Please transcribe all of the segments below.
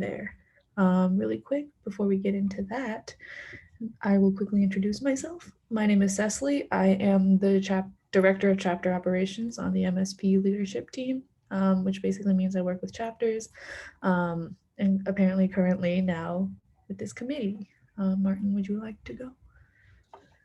there. Really quick, before we get into that, I will quickly introduce myself. My name is Cecily. I am the Director of Chapter Operations on the MSP leadership team, which basically means I work with chapters, and apparently currently now with this committee. Martin, would you like to go?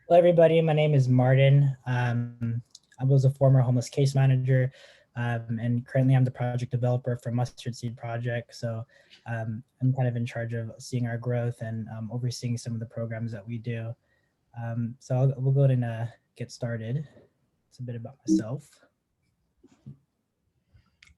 Hello, everybody. My name is Martin. I was a former homeless case manager, and currently I'm the project developer for Mustard Seed Project. So I'm kind of in charge of seeing our growth and overseeing some of the programs that we do. We'll go ahead and get started. It's a bit about myself.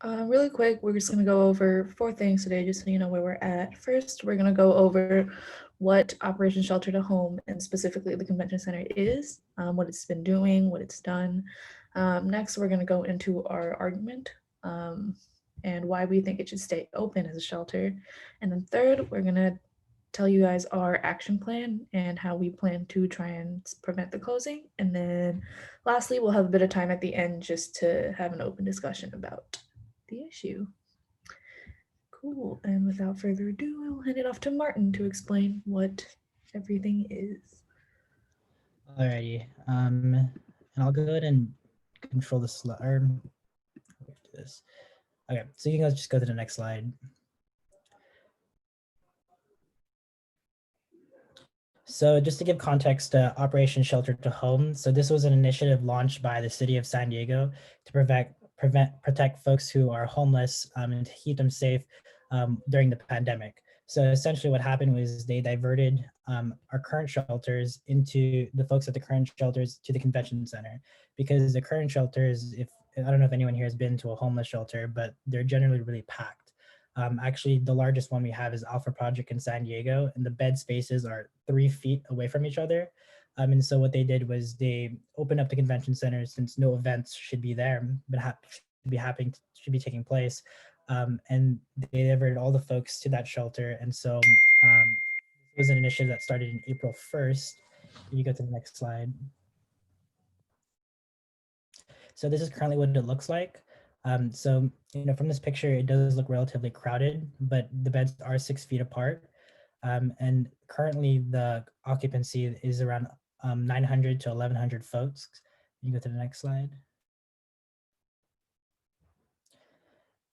Really quick, we're just going to go over 4 things today, just so you know where we're at. First, we're going to go over what Operation Shelter to Home and specifically the convention center is, what it's been doing, what it's done. Next, we're going to go into our argument and why we think it should stay open as a shelter. And then third, we're going to tell you guys our action plan and how we plan to try and prevent the closing. And then lastly, we'll have a bit of time at the end just to have an open discussion about the issue. Cool. And without further ado, I will hand it off to Martin to explain what everything is. Alrighty. And I'll go ahead and control the slide. This. Okay, so you can guys just go to the next slide. So just to give context to Operation Shelter to Home, so this was an initiative launched by the city of San Diego to protect folks who are homeless and to keep them safe during the pandemic. So essentially what happened was they diverted our current shelters into the folks at the current shelters to the convention center, because the current shelters, if I don't know if anyone here has been to a homeless shelter, but they're generally really packed. Actually, the largest one we have is Alpha Project in San Diego, and the bed spaces are 3 feet away from each other. And so what they did was they opened up the convention center, since no events should be there, but should be taking place. And they diverted all the folks to that shelter. And so it was an initiative that started in April 1st. You go to the next slide. So this is currently what it looks like. So, from this picture, it does look relatively crowded, but the beds are 6 feet apart. And currently the occupancy is around 900 to 1100 folks. You can go to the next slide.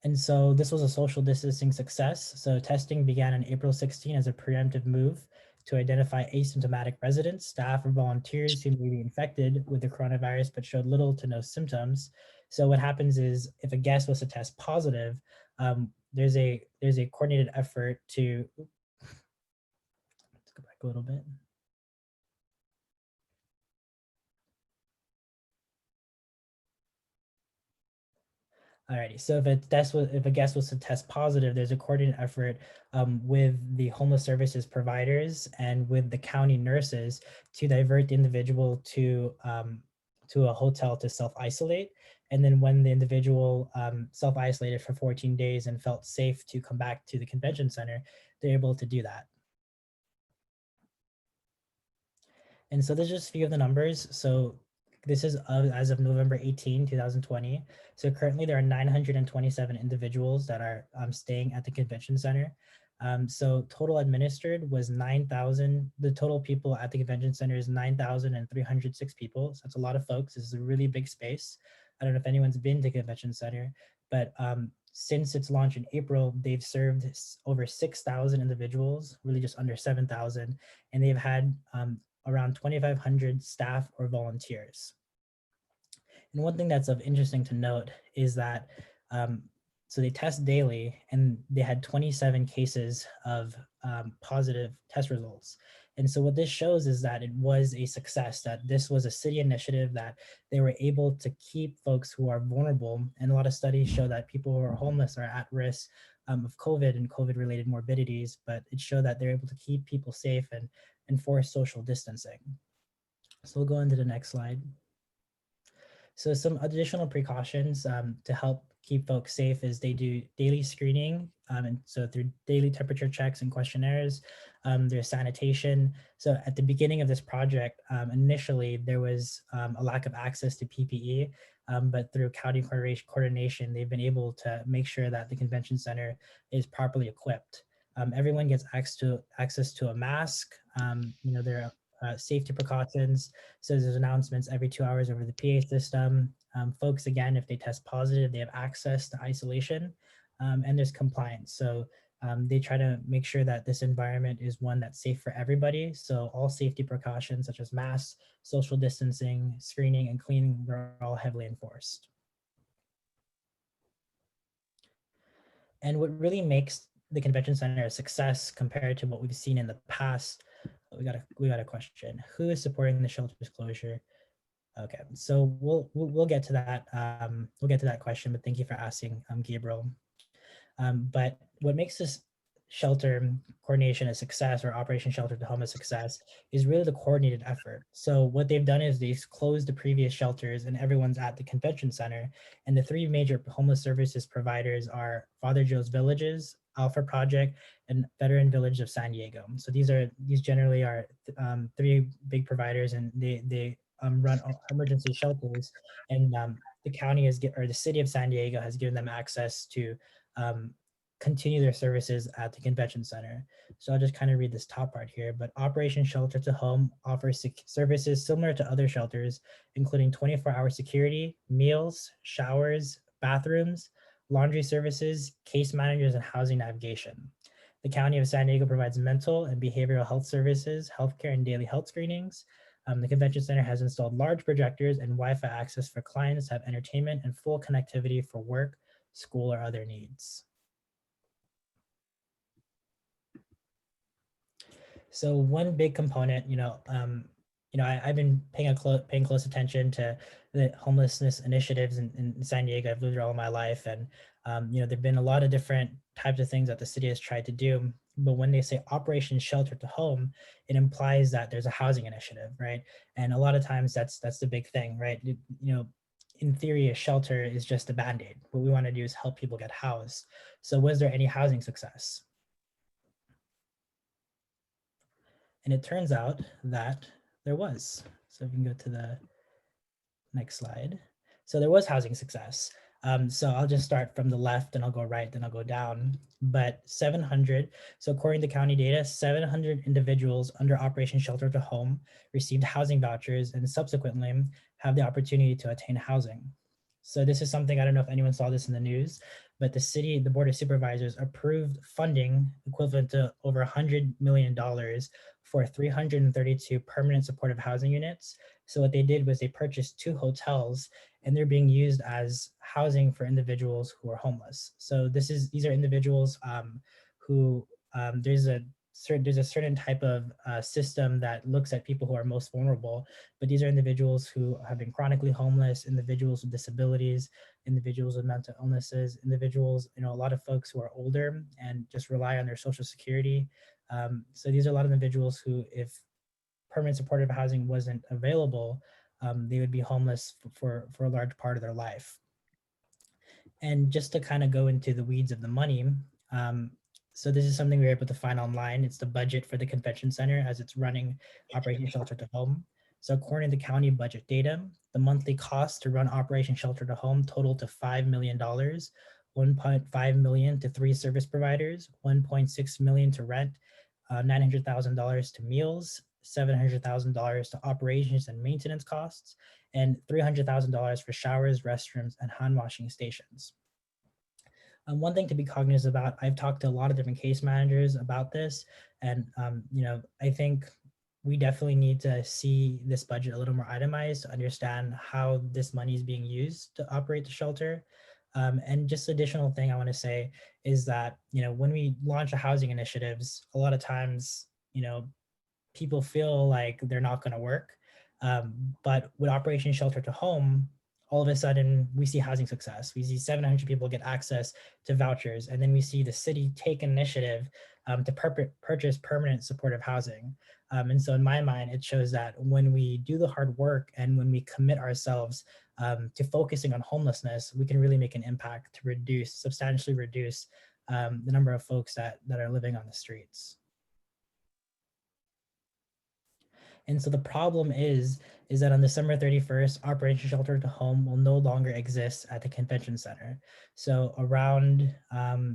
And so this was a social distancing success. So testing began on April 16 as a preemptive move to identify asymptomatic residents, staff, or volunteers who may be infected with the coronavirus but showed little to no symptoms. So what happens is, if a guest was to test positive, there's a coordinated effort to, let's go back a little bit. Alrighty, so if a guest was to test positive, there's a coordinated effort with the homeless services providers and with the county nurses to divert the individual to a hotel to self-isolate. And then when the individual self-isolated for 14 days and felt safe to come back to the convention center, they're able to do that. And so there's just a few of the numbers. So this is as of November 18, 2020. So currently there are 927 individuals that are staying at the convention center. So total administered was 9,000. The total people at the convention center is 9,306 people. So that's a lot of folks. This is a really big space. I don't know if anyone's been to convention center, but since its launch in April, they've served over 6,000 individuals, really just under 7,000, and they've had around 2,500 staff or volunteers. And one thing that's of interesting to note is that so they test daily, and they had 27 cases of positive test results. And so what this shows is that it was a success, that this was a city initiative, that they were able to keep folks who are vulnerable. And a lot of studies show that people who are homeless are at risk of COVID and COVID-related morbidities, but it showed that they're able to keep people safe and enforce social distancing. So we'll go into the next slide. So some additional precautions to help keep folks safe is they do daily screening. And so through daily temperature checks and questionnaires, there's sanitation. So at the beginning of this project, initially there was a lack of access to PPE, but through county coordination, they've been able to make sure that the convention center is properly equipped. Everyone gets access to a mask. There are safety precautions. So there's announcements every 2 hours over the PA system. Folks, again, if they test positive, they have access to isolation, and there's compliance. So they try to make sure that this environment is one that's safe for everybody. So all safety precautions such as masks, social distancing, screening, and cleaning, they're all heavily enforced. And what really makes the convention center a success compared to what we've seen in the past, we got a question. Who is supporting the shelter's closure? Okay, so we'll get to that. We'll get to that question, but thank you for asking, Gabriel. But what makes this shelter coordination a success, or Operation Shelter to Home a success, is really the coordinated effort. So what they've done is they've closed the previous shelters and everyone's at the convention center. And the three major homeless services providers are Father Joe's Villages, Alpha Project, and Veteran Village of San Diego. So these generally are three big providers, and they run emergency shelters. And the county or the city of San Diego has given them access to um, continue their services at the convention center. So I'll just kind of read this top part here. But Operation Shelter to Home offers services similar to other shelters, including 24-hour security, meals, showers, bathrooms, laundry services, case managers, and housing navigation. The County of San Diego provides mental and behavioral health services, healthcare, and daily health screenings. The convention center has installed large projectors and Wi-Fi access for clients to have entertainment and full connectivity for work, school, or other needs. So one big component, I've been paying close attention to the homelessness initiatives in San Diego. I've lived there all my life, and there've been a lot of different types of things that the city has tried to do. But when they say Operation Shelter to Home, it implies that there's a housing initiative, right? And a lot of times that's the big thing, right? In theory, a shelter is just a band-aid. What we want to do is help people get housed. So was there any housing success? And it turns out that there was. So if you can go to the next slide. So there was housing success. So I'll just start from the left and I'll go right, then I'll go down. But 700, so according to county data, 700 individuals under Operation Shelter to Home received housing vouchers and subsequently have the opportunity to attain housing. So this is something, I don't know if anyone saw this in the news, but the Board of Supervisors approved funding equivalent to over $100 million for 332 permanent supportive housing units. So what they did was they purchased 2 hotels, and they're being used as housing for individuals who are homeless. So these are individuals who there's a certain type of system that looks at people who are most vulnerable, but these are individuals who have been chronically homeless, individuals with disabilities, individuals with mental illnesses, individuals, a lot of folks who are older and just rely on their social security. So these are a lot of individuals who, if permanent supportive housing wasn't available, they would be homeless for a large part of their life. And just to kind of go into the weeds of the money, so this is something we were able to find online. It's the budget for the convention center as it's running Operation Shelter to Home. So according to county budget data, the monthly cost to run Operation Shelter to Home totaled to $5 million, 1.5 million to 3 service providers, 1.6 million to rent, $900,000 to meals, $700,000 to operations and maintenance costs, and $300,000 for showers, restrooms, and hand washing stations. One thing to be cognizant about, I've talked to a lot of different case managers about this, and I think we definitely need to see this budget a little more itemized to understand how this money is being used to operate the shelter. And just additional thing I want to say is that, when we launch a housing initiatives, a lot of times, people feel like they're not going to work. But with Operation Shelter to Home, all of a sudden we see housing success. We see 700 people get access to vouchers, and then we see the city take initiative to purchase permanent supportive housing. And so in my mind, it shows that when we do the hard work and when we commit ourselves to focusing on homelessness, we can really make an impact to substantially reduce the number of folks that are living on the streets. And so the problem is that on December 31st, Operation Shelter to Home will no longer exist at the convention center. So around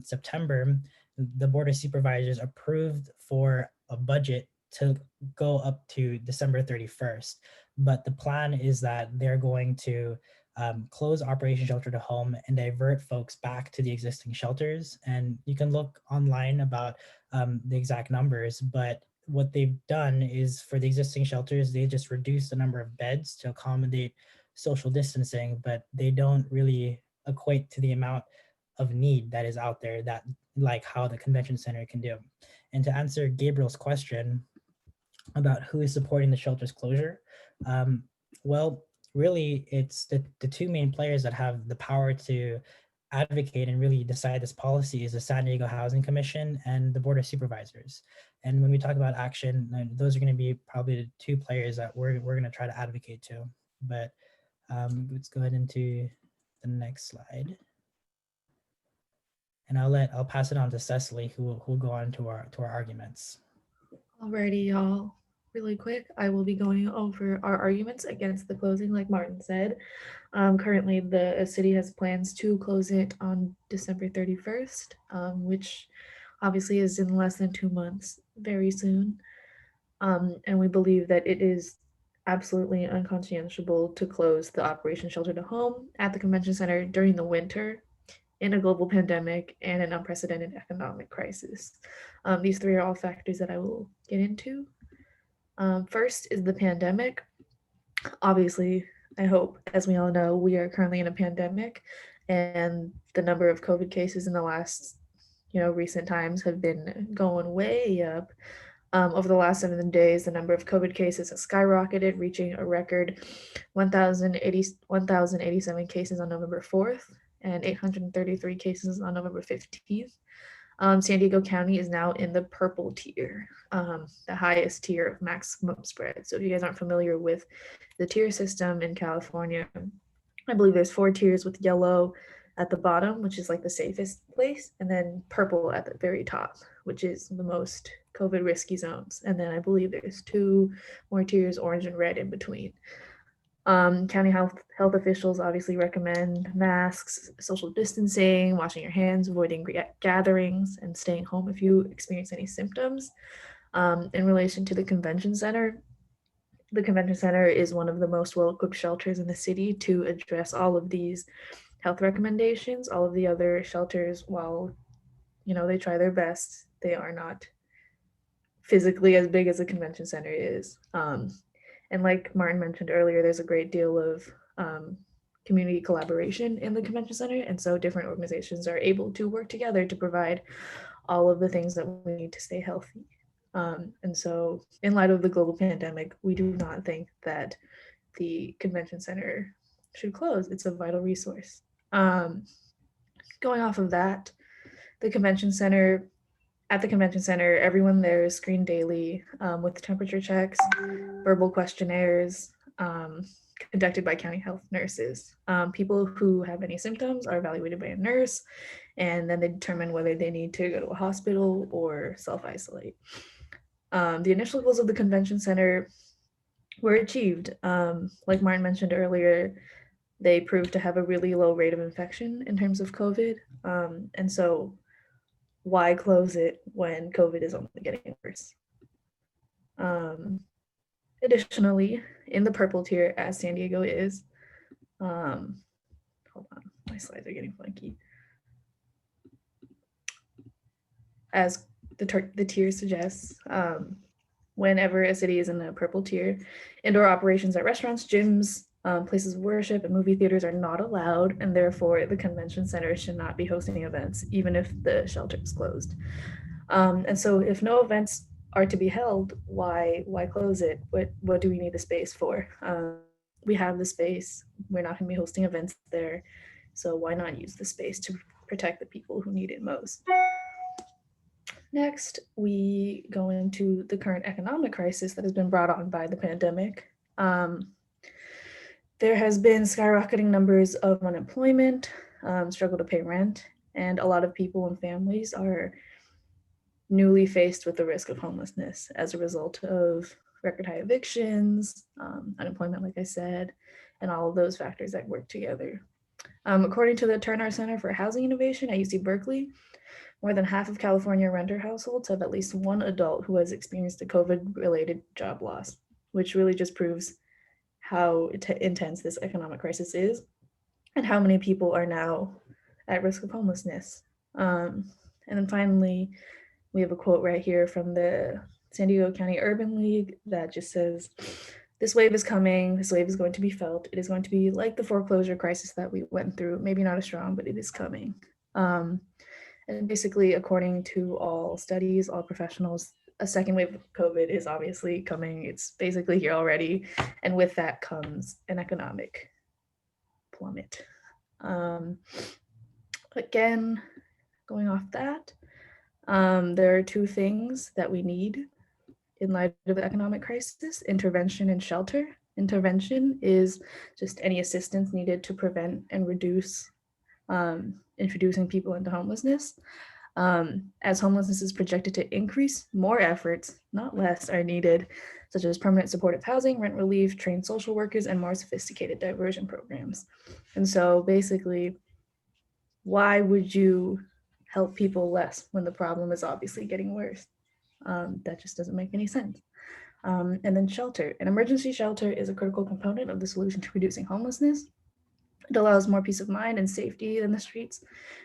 September, the board of supervisors approved for a budget to go up to December 31st. But the plan is that they're going to close Operation Shelter to Home and divert folks back to the existing shelters. And you can look online about the exact numbers, but what they've done is for the existing shelters, they just reduce the number of beds to accommodate social distancing, but they don't really equate to the amount of need that is out there, that like how the convention center can do. And to answer Gabriel's question about who is supporting the shelter's closure, um, well, really, it's the two main players that have the power to advocate and really decide this policy is the San Diego Housing Commission and the Board of Supervisors. And when we talk about action, those are going to be probably the two players that we're going to try to advocate to. But let's go ahead into the next slide. And I'll pass it on to Cecily, who will go on to our arguments. Alrighty, y'all. Really quick, I will be going over our arguments against the closing, like Martin said. Currently, the city has plans to close it on December 31st, which obviously is in less than 2 months, very soon. And we believe that it is absolutely unconscionable to close the Operation Shelter to Home at the convention center during the winter in a global pandemic and an unprecedented economic crisis. These three are all factors that I will get into. First is the pandemic. Obviously, I hope, as we all know, we are currently in a pandemic, and the number of COVID cases in the last, recent times have been going way up. Over the last 7 days, the number of COVID cases has skyrocketed, reaching a record 1,087 cases on November 4th and 833 cases on November 15th. San Diego County is now in the purple tier, the highest tier of maximum spread. So if you guys aren't familiar with the tier system in California, I believe there's 4 tiers with yellow at the bottom, which is like the safest place, and then purple at the very top, which is the most COVID risky zones. And then I believe there's 2 more tiers, orange and red, in between. County health officials obviously recommend masks, social distancing, washing your hands, avoiding gatherings, and staying home if you experience any symptoms. In relation to the convention center is one of the most well-equipped shelters in the city to address all of these health recommendations. All of the other shelters, while they try their best, they are not physically as big as the convention center is. And like Martin mentioned earlier, there's a great deal of community collaboration in the convention center. And so different organizations are able to work together to provide all of the things that we need to stay healthy. And so in light of the global pandemic, we do not think that the convention center should close. It's a vital resource. Going off of that, the convention center at the convention center, everyone there is screened daily with temperature checks, verbal questionnaires conducted by county health nurses. People who have any symptoms are evaluated by a nurse, and then they determine whether they need to go to a hospital or self-isolate. The initial goals of the convention center were achieved. Like Martin mentioned earlier, they proved to have a really low rate of infection in terms of COVID. And so why close it when COVID is only getting worse? Additionally, in the purple tier, as San Diego is, hold on, my slides are getting funky. As the tier suggests, whenever a city is in the purple tier, indoor operations at restaurants, gyms, places of worship, and movie theaters are not allowed, and therefore the convention center should not be hosting events, even if the shelter is closed. And so if no events are to be held, why close it? What do we need the space for? We have the space. We're not going to be hosting events there. So why not use the space to protect the people who need it most? Next, we go into the current economic crisis that has been brought on by the pandemic. There has been skyrocketing numbers of unemployment, struggle to pay rent, and a lot of people and families are newly faced with the risk of homelessness as a result of record high evictions, unemployment, like I said, and all of those factors that work together. According to the Turner Center for Housing Innovation at UC Berkeley, More than half of California renter households have at least one adult who has experienced a COVID-related job loss, which really just proves how intense this economic crisis is and how many people are now at risk of homelessness. And then finally, we have a quote right here from the San Diego County Urban League that just says, "This wave is coming. This wave is going to be felt. It is going to be like the foreclosure crisis that we went through. Maybe not as strong, but it is coming." And basically, according to all studies, all professionals, a second wave of COVID is obviously coming. It's basically here already. And with that comes an economic plummet. Again, going off that, there are two things that we need in light of the economic crisis: intervention and shelter. Intervention is just any assistance needed to prevent and reduce introducing people into homelessness. As homelessness is projected to increase, more efforts, not less, are needed, such as permanent supportive housing, rent relief, trained social workers, and more sophisticated diversion programs. And so basically, why would you help people less when the problem is obviously getting worse? That just doesn't make any sense. And then shelter. An emergency shelter is a critical component of the solution to reducing homelessness. It allows more peace of mind and safety in the streets,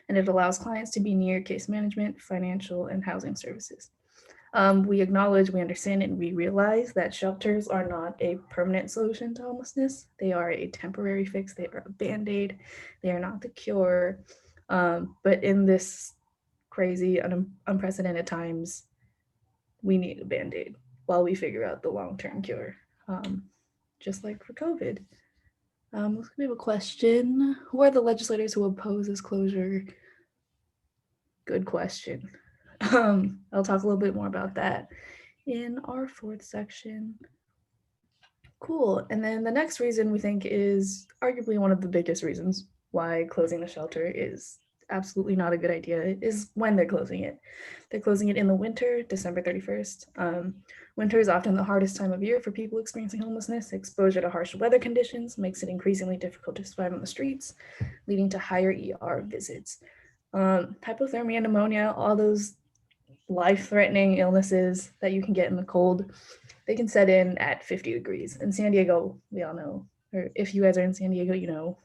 and it allows clients to be near case management, financial, and housing services. We acknowledge, we understand, and we realize that shelters are not a permanent solution to homelessness. They are a temporary fix. They are a band-aid. They are not the cure. But in this crazy, unprecedented times, we need a band-aid while we figure out the long-term cure, just like for COVID. We have a question. Who are the legislators who oppose this closure? Good question. I'll talk a little bit more about that in our fourth section. Cool. And then the next reason we think is arguably one of the biggest reasons why closing the shelter is absolutely not a good idea is when they're closing it. They're closing it in the winter, December 31st. Winter is often the hardest time of year for people experiencing homelessness. Exposure to harsh weather conditions makes it increasingly difficult to survive on the streets, leading to higher ER visits. Hypothermia, pneumonia, all those life-threatening illnesses that you can get in the cold, they can set in at 50 degrees. In San Diego, we all know, or if you guys are in San Diego, you know,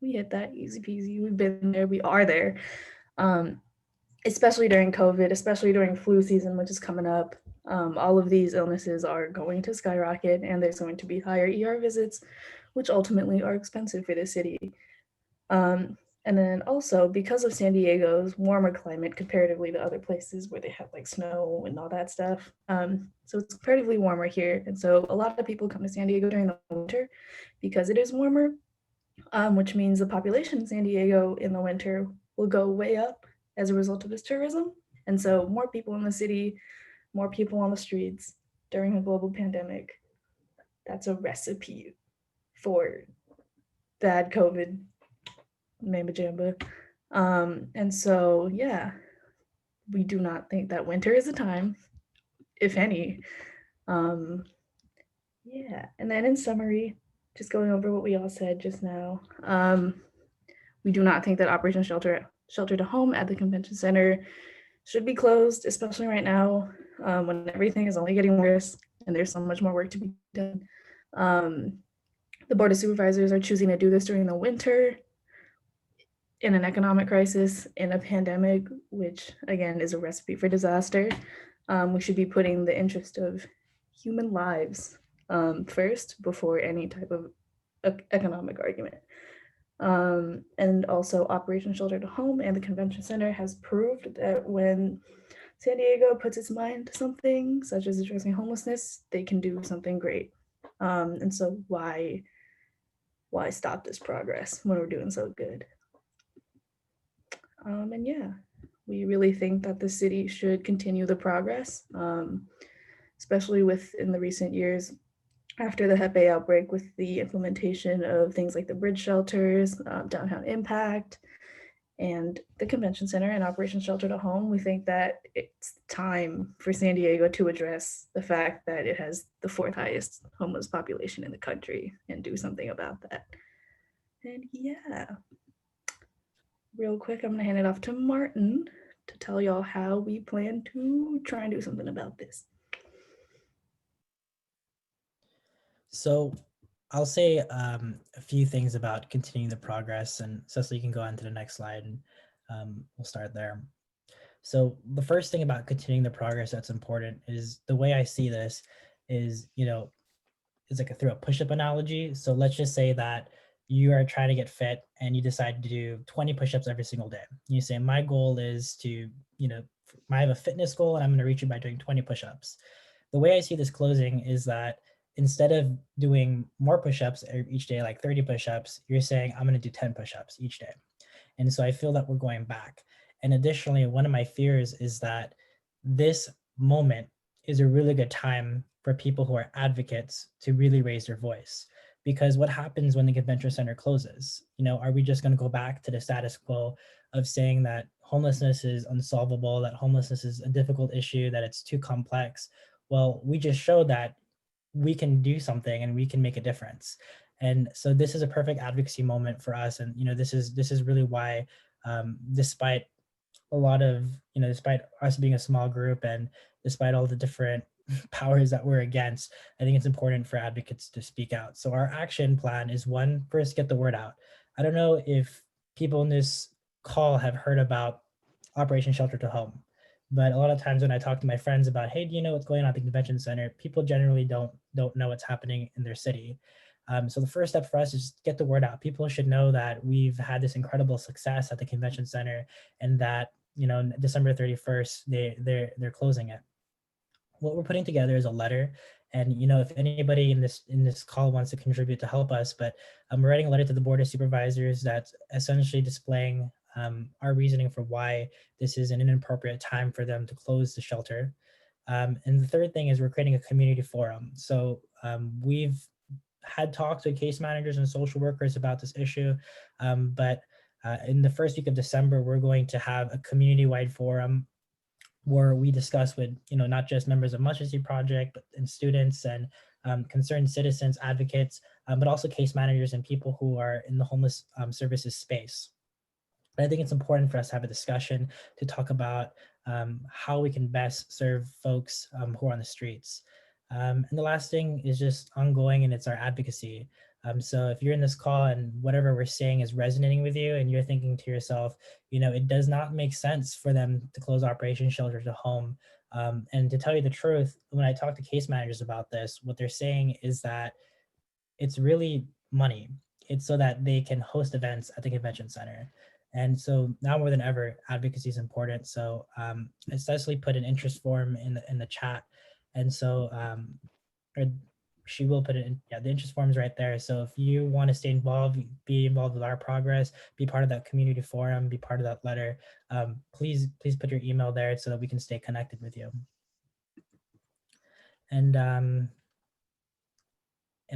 we hit that easy peasy. We've been there, we are there. Especially during COVID, especially during flu season, which is coming up. All of these illnesses are going to skyrocket, and there's going to be higher ER visits, which ultimately are expensive for the city. And then also, because of San Diego's warmer climate comparatively to other places where they have like snow and all that stuff, so it's comparatively warmer here. And so a lot of people come to San Diego during the winter because it is warmer, which means the population in San Diego in the winter will go way up as a result of this tourism. And so more people in the city, more people on the streets during a global pandemic. That's a recipe for bad COVID mamba jamba. And so, yeah, we do not think that winter is a time, if any. Yeah, and then in summary, just going over what we all said just now, we do not think that Operation Shelter to Home at the convention center should be closed, especially right now when everything is only getting worse and there's so much more work to be done. The Board of Supervisors are choosing to do this during the winter in an economic crisis, in a pandemic, which again is a recipe for disaster. We should be putting the interest of human lives first before any type of economic argument. And also Operation Shelter to Home and the Convention Center has proved that when San Diego puts its mind to something, such as addressing homelessness, they can do something great. And so why stop this progress when we're doing so good? And yeah, we really think that the city should continue the progress, especially within the recent years after the Hep A outbreak with the implementation of things like the bridge shelters, downtown impact, and the convention center and Operation Shelter to Home. We think that it's time for San Diego to address the fact that it has the fourth highest homeless population in the country and do something about that. And yeah, real quick, I'm gonna hand it off to Martin to tell y'all how we plan to try and do something about this. So I'll say a few things about continuing the progress, and Cecily, you can go on to the next slide, and we'll start there. So the first thing about continuing the progress that's important is the way I see this is, is like through a push-up analogy. So let's just say that you are trying to get fit and you decide to do 20 push-ups every single day. You say, my goal is to, I have a fitness goal and I'm going to reach it by doing 20 push-ups. The way I see this closing is that instead of doing more push-ups each day, like 30 push-ups, you're saying, I'm going to do 10 push-ups each day. And so I feel that we're going back. And additionally, one of my fears is that this moment is a really good time for people who are advocates to really raise their voice. Because what happens when the convention center closes? Are we just going to go back to the status quo of saying that homelessness is unsolvable, that homelessness is a difficult issue, that it's too complex? Well, we just showed that we can do something and we can make a difference. And so this is a perfect advocacy moment for us. And this is really why, despite a lot of, despite us being a small group and despite all the different powers that we're against, I think it's important for advocates to speak out. So our action plan is, one, first, get the word out. I don't know if people in this call have heard about Operation Shelter to Home, but a lot of times when I talk to my friends about, hey, do you know what's going on at the convention center? People generally don't know what's happening in their city. So the first step for us is get the word out. People should know that we've had this incredible success at the convention center, and that December 31st they're closing it. What we're putting together is a letter, and if anybody in this call wants to contribute to help us, but I'm writing a letter to the board of supervisors that's essentially displaying our reasoning for why this is an inappropriate time for them to close the shelter. And the third thing is we're creating a community forum. So we've had talks with case managers and social workers about this issue, but in the first week of December, we're going to have a community-wide forum where we discuss with not just members of Much Ado Project, but and students and concerned citizens, advocates, but also case managers and people who are in the homeless services space. But I think it's important for us to have a discussion to talk about how we can best serve folks who are on the streets. And the last thing is just ongoing, and it's our advocacy. So if you're in this call and whatever we're saying is resonating with you, and you're thinking to yourself, it does not make sense for them to close Operation Shelter to Home. And to tell you the truth, when I talk to case managers about this, what they're saying is that it's really money. It's so that they can host events at the convention center. And so now more than ever, advocacy is important. So I Cecily put an interest form in the chat, and so or she will put it in. Yeah, the interest form is right there. So if you want to stay involved, be involved with our progress, be part of that community forum, be part of that letter, please put your email there so that we can stay connected with you. And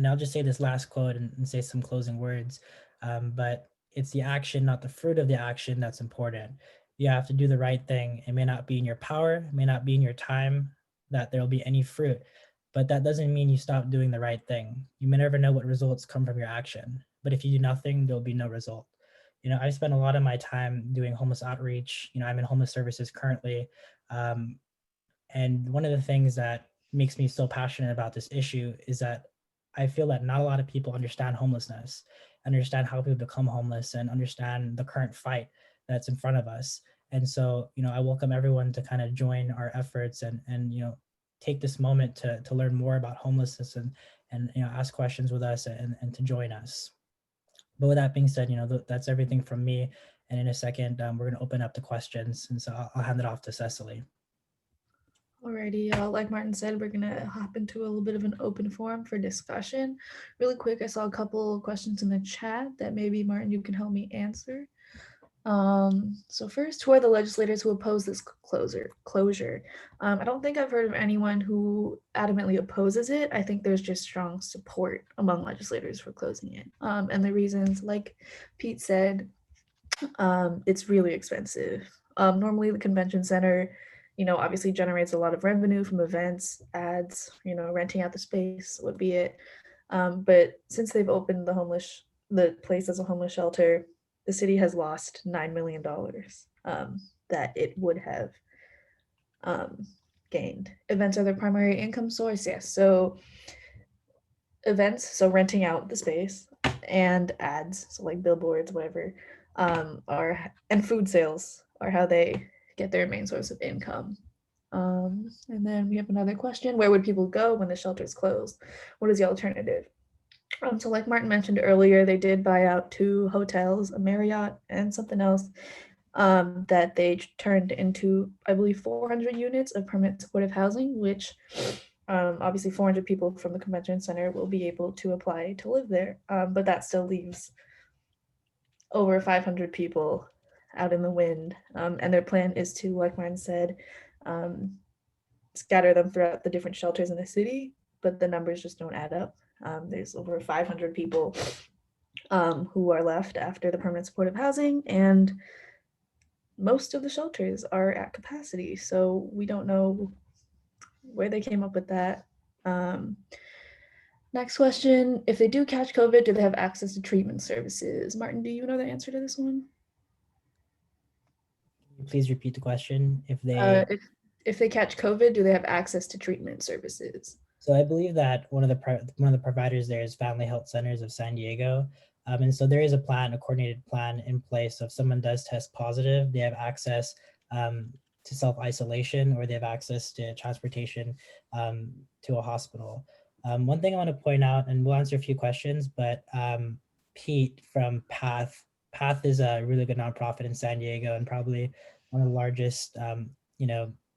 I'll just say this last quote and say some closing words. But it's the action, not the fruit of the action, that's important. You have to do the right thing. It may not be in your power, it may not be in your time that there'll be any fruit, but that doesn't mean you stop doing the right thing. You may never know what results come from your action, but if you do nothing, there'll be no result. I spend a lot of my time doing homeless outreach. I'm in homeless services currently. And one of the things that makes me so passionate about this issue is that I feel that not a lot of people understand homelessness, understand how people become homeless, and understand the current fight that's in front of us. And so, I welcome everyone to kind of join our efforts and take this moment to learn more about homelessness and ask questions with us and to join us. But with that being said, that's everything from me. And in a second, we're going to open up to questions. And so I'll hand it off to Cecily. Alrighty, like Martin said, we're gonna hop into a little bit of an open forum for discussion. Really quick, I saw a couple of questions in the chat that maybe Martin, you can help me answer. So first, who are the legislators who oppose this closure? I don't think I've heard of anyone who adamantly opposes it. I think there's just strong support among legislators for closing it. And the reasons, like Pete said, it's really expensive. Normally the convention center, obviously generates a lot of revenue from events, ads, renting out the space would be it. But since they've opened the place as a homeless shelter, the city has lost $9 million. that it would have um, gained. Events are their primary income source, yes. So events, so renting out the space, and ads, so like billboards, whatever, are and food sales are how they get their main source of income. And then we have another question: where would people go when the shelters closed? What is the alternative? So, like Martin mentioned earlier, they did buy out two hotels, a Marriott and something else, that they turned into, I believe, 400 units of permanent supportive housing, which obviously 400 people from the convention center will be able to apply to live there. But that still leaves over 500 people out in the wind. And their plan is to, like Martin said, um, scatter them throughout the different shelters in the city, but the numbers just don't add up. There's over 500 people who are left after the permanent supportive housing, and most of the shelters are at capacity. So we don't know where they came up with that. Um, Next question: if they do catch COVID, do they have access to treatment services? Martin, do you know the answer to this one? Please repeat the question. If Uh, they, if if they catch COVID, do they have access to treatment services? so I believe that one of the providers there is Family Health Centers of San Diego, and so there is a plan, a coordinated plan in place. So if someone does test positive, they have access to self isolation, or they have access to transportation to a hospital. One thing I want to point out, and we'll answer a few questions, but Pete from Path is a really good nonprofit in San Diego, and probably one of the largest,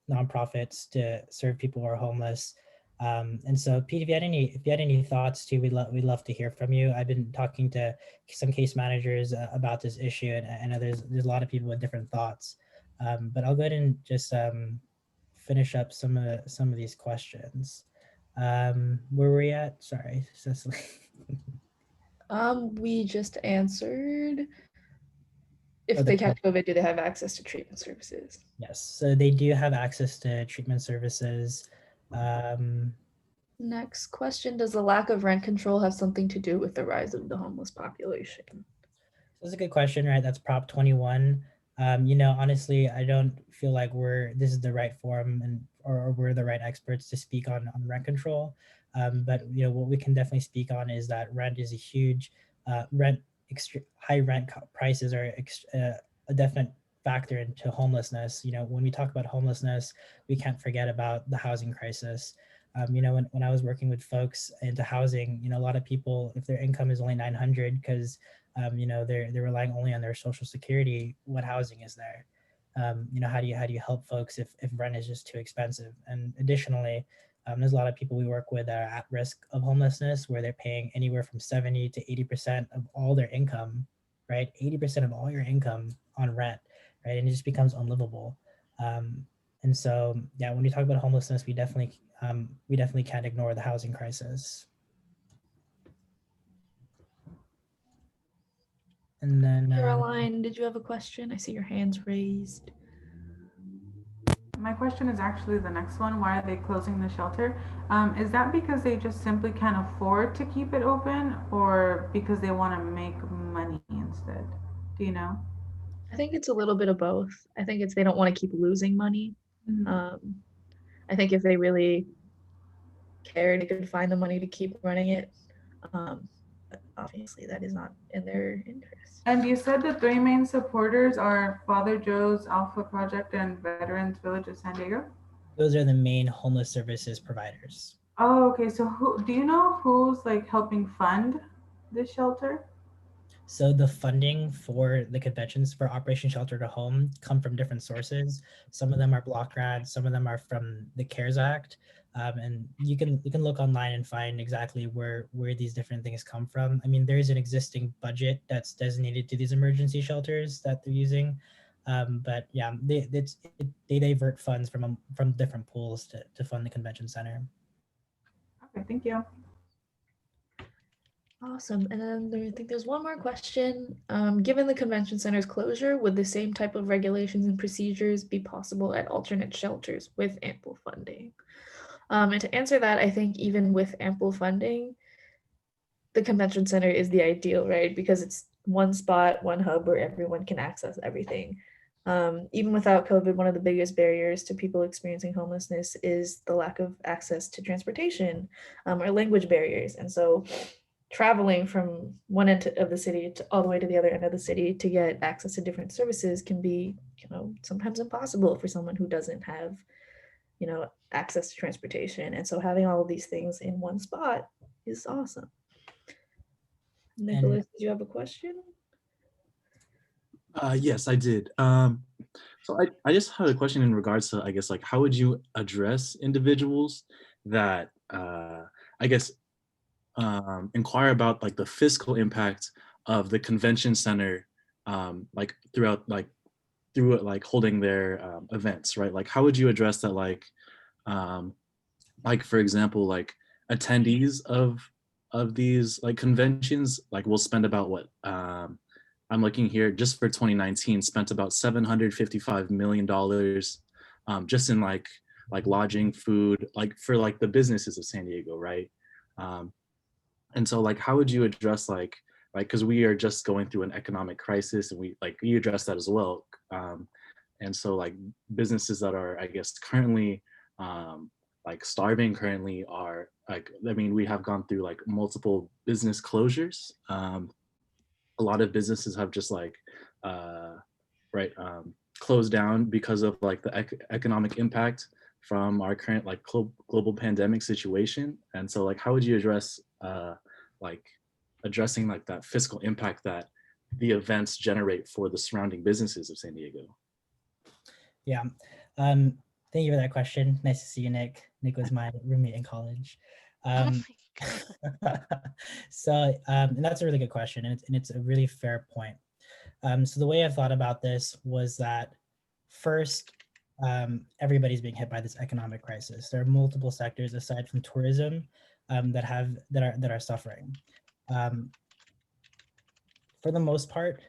nonprofits to serve people who are homeless. And so, Pete, if you had any thoughts too, we'd love to hear from you. I've been talking to some case managers about this issue, and I know there's a lot of people with different thoughts. But I'll go ahead and just finish up some of these questions. Where were we at? Sorry, Cecily. We just answered. Oh, If the they catch COVID, do they have access to treatment services? yes. So they do have access to treatment services. Um, Next question: does the lack of rent control have something to do with the rise of the homeless population? That's a good question, right? That's Prop 21. Honestly, I don't feel like this is the right forum, or we're the right experts to speak on rent control. But what we can definitely speak on is that rent is a huge high rent prices are a definite factor into homelessness. When we talk about homelessness, we can't forget about the housing crisis. When I was working with folks into housing, a lot of people, if their income is only 900 because they're relying only on their social security, what housing is there? How do you help folks if rent is just too expensive? And additionally, there's a lot of people we work with that are at risk of homelessness, where they're paying anywhere from 70 to 80% of all their income, right? 80% of all your income on rent, right? And it just becomes unlivable. And so, yeah, when we talk about homelessness, we definitely can't ignore the housing crisis. And then Caroline, did you have a question? I see your hands raised. My question is actually the next one. Why are they closing the shelter? Is that because they just simply can't afford to keep it open, or because they want to make money instead? Do you know? I think it's a little bit of both. I think it's they don't want to keep losing money. Mm-hmm. Um, I think if they really cared, they could find the money to keep running it. But obviously, that is not in their interest. And you said the three main supporters are Father Joe's Alpha Project and Veterans Village of San Diego. those are the main homeless services providers. Oh, okay. So who do you know who's like helping fund this shelter? So the funding for the conventions for Operation Shelter to Home come from different sources. Some of them are block grants, some of them are from the CARES Act, and you can look online and find exactly where these different things come from. I mean, there is an existing budget that's designated to these emergency shelters that they're using, but yeah, they divert funds from different pools to fund the convention center. Okay, thank you. Awesome. And then I think there's one more question. Given the convention center's closure, would the same type of regulations and procedures be possible at alternate shelters with ample funding? And to answer that, I think even with ample funding, the convention center is the ideal, right? Because it's one spot, one hub where everyone can access everything. Even without COVID, one of the biggest barriers to people experiencing homelessness is the lack of access to transportation, or language barriers. And so traveling from one end of the city to all the way to the other end of the city to get access to different services can be, sometimes impossible for someone who doesn't have, access to transportation. And so having all of these things in one spot is awesome. And Nicholas, did you have a question? Yes, I did. So I just had a question in regards to, I guess, like, how would you address individuals that, I guess, inquire about like the fiscal impact of the convention center, like throughout, like through it, like holding their events, right? Like, how would you address that? Um, like for example, like attendees of these like conventions, like will spend about what I'm looking here just for 2019, spent about $755 million just in like lodging, food, like for like the businesses of San Diego, right? Um, and so like how would you address like because we are just going through an economic crisis, and we like you address that as well. And so like businesses that are, I guess, currently like starving currently are like, I mean, we have gone through like multiple business closures. A lot of businesses have just like uh, right closed down because of like the economic impact from our current like global pandemic situation. And so like how would you address like addressing like that fiscal impact that the events generate for the surrounding businesses of San Diego? yeah, um, thank you for that question. Nice to see you, Nick. Nick was my roommate in college. Oh Um, my God. so, and that's a really good question, and it's a really fair point. So the way I thought about this was that first, everybody's being hit by this economic crisis. There are multiple sectors aside from tourism that are suffering. Um, for the most part,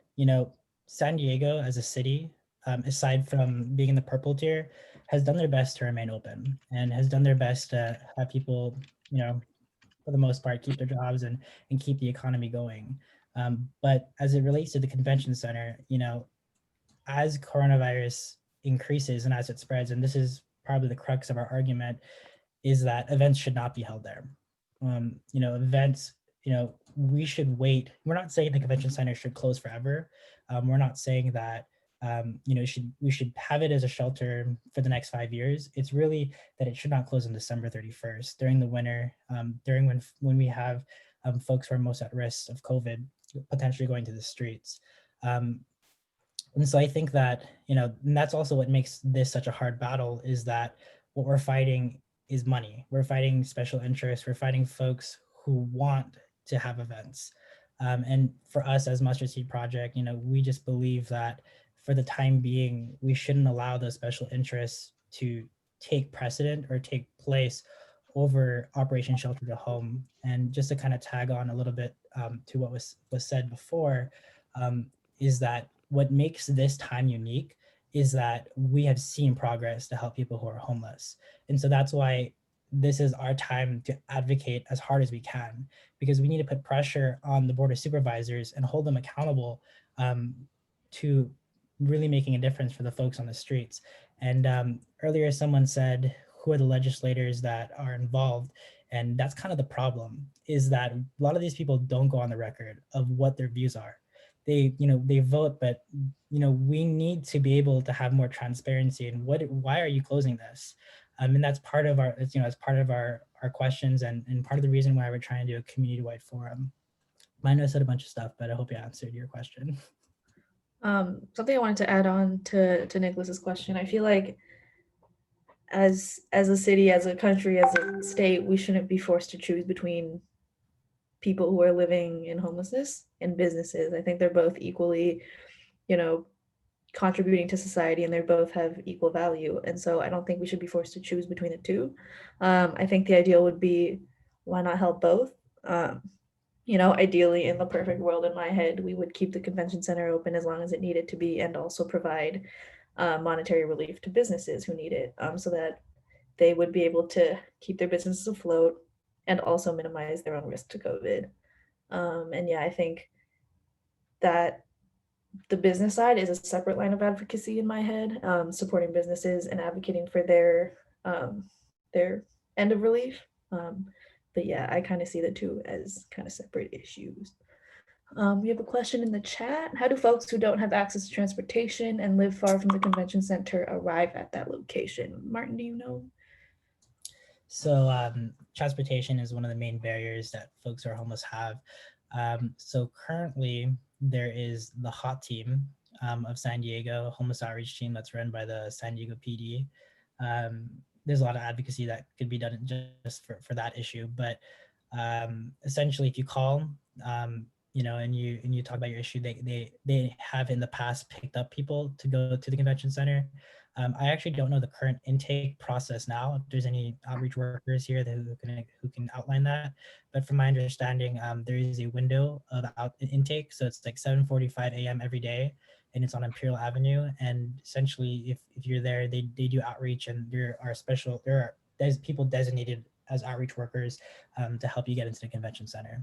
San Diego as a city, aside from being in the purple tier, has done their best to remain open and has done their best to have people, for the most part, keep their jobs and keep the economy going. But as it relates to the convention center, as coronavirus increases and as it spreads, and this is probably the crux of our argument, is that events should not be held there. Events, we should wait. We're not saying the convention center should close forever. We're not saying that we should have it as a shelter for the next 5 years. It's really that it should not close on December 31st during the winter, during when we have folks who are most at risk of COVID potentially going to the streets. And so I think that, and that's also what makes this such a hard battle, is that what we're fighting is money. We're fighting special interests. We're fighting folks who want to have events. And for us as Mustard Seed Project, we just believe that for the time being, we shouldn't allow those special interests to take precedent or take place over Operation Shelter to Home. And just to kind of tag on a little bit to what was said before, is that what makes this time unique is that we have seen progress to help people who are homeless. And so that's why this is our time to advocate as hard as we can, because we need to put pressure on the board of supervisors and hold them accountable to really making a difference for the folks on the streets. And earlier someone said, who are the legislators that are involved? And that's kind of the problem, is that a lot of these people don't go on the record of what their views are. They vote, but we need to be able to have more transparency. And why are you closing this? And that's part of our, as part of our questions, and part of the reason why we're trying to do a community-wide forum. I know I said a bunch of stuff, but I hope you answered your question. Something I wanted to add on to Nicholas's question. I feel like as a city, as a country, as a state, we shouldn't be forced to choose between people who are living in homelessness and businesses. I think they're both equally, contributing to society, and they both have equal value. And so I don't think we should be forced to choose between the two. I think the ideal would be, why not help both? Ideally, in the perfect world in my head, we would keep the convention center open as long as it needed to be, and also provide monetary relief to businesses who need it, so that they would be able to keep their businesses afloat and also minimize their own risk to COVID. And yeah, I think that the business side is a separate line of advocacy in my head, supporting businesses and advocating for their end of relief. But yeah, I kind of see the two as kind of separate issues. We have a question in the chat. How do folks who don't have access to transportation and live far from the convention center arrive at that location? Martin, do you know? So transportation is one of the main barriers that folks who are homeless have. So currently there is the HOT team of San Diego, homeless outreach team that's run by the San Diego PD. There's a lot of advocacy that could be done just for that issue. But essentially if you call, and you talk about your issue, they have in the past picked up people to go to the convention center. I actually don't know the current intake process now. If there's any outreach workers here who can outline that, but from my understanding, there is a window of intake, so it's like 7:45 a.m. every day, and it's on Imperial Avenue. And essentially, if you're there, they do outreach, and there's people designated as outreach workers to help you get into the convention center.